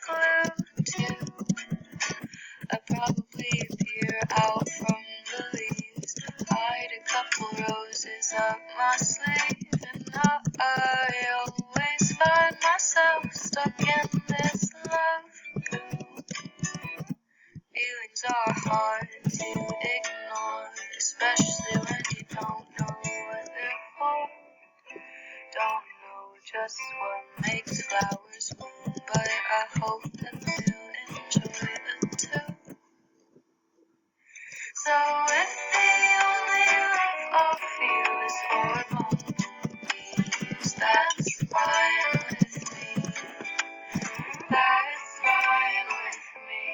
glued to. I probably peer out from the leaves, hide a couple roses up my sleeve, and I always find myself stuck in this love groove. Feelings are hard to ignore, especially when you don't know what they're for. Don't know just what makes flowers bloom, but I hope that they'll enjoy it too. So if the only love I'll feel is for bumblebees, that's fine with me. That's fine with me.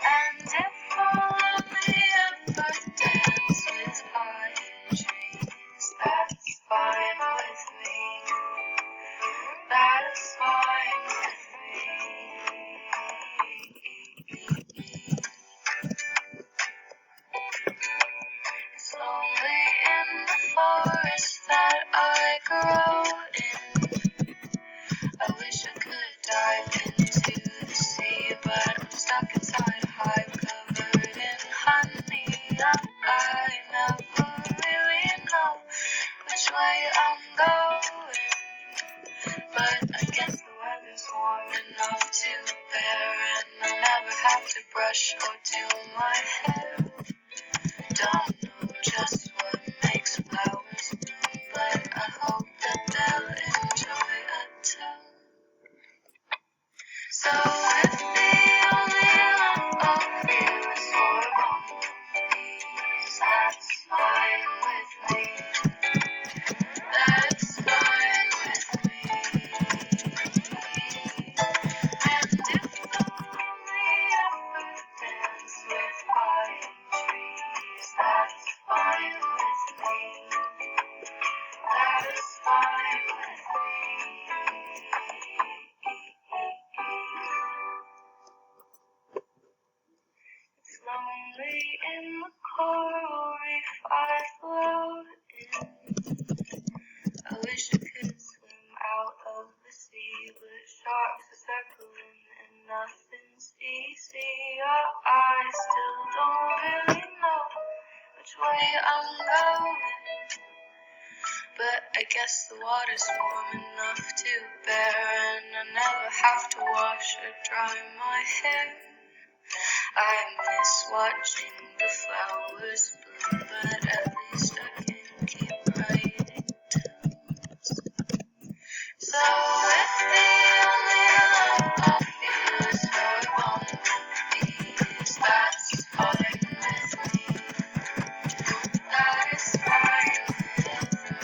And if I'll only ever dance with pine trees, that's fine with me. That's fine with me. It's lonely in the forest that I grow in. I wish I could dive into the sea, but I'm stuck inside a hive covered in honey. I never really know which way I'm going, but I guess the weather's warm enough to bear, and I never have to brush or do my hair. Don't know just what makes flowers bloom, but I hope that they'll enjoy it too. So if the only love I'll feel is for bumblebees, that's fine with me. That's fine with me. And if I'll only ever dance with pine trees, that's fine with me. That is fine with me. It's lonely in the coral reef I float in. I wish I could swim out of the sea, but sharks are circling and nothing's easy. I still don't really know which way I'm going, but I guess the water's warm enough to bear, and I never have to wash or dry my hair. I miss watching the flowers bloom, but at least I can keep writing tunes. So if the only love I feel is for bumblebees, that's fine with me. That is fine with me.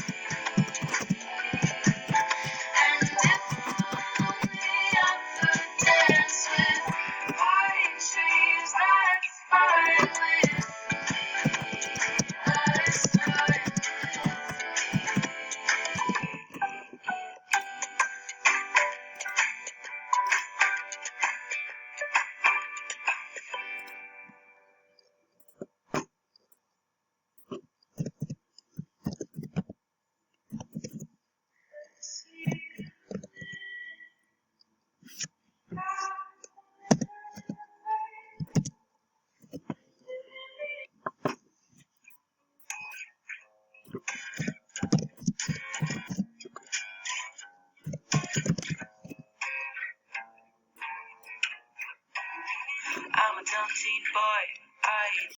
And if I'll only ever dance with pine trees, that's fine with me. That is fine with me. I'm a dumb teen boy. I eat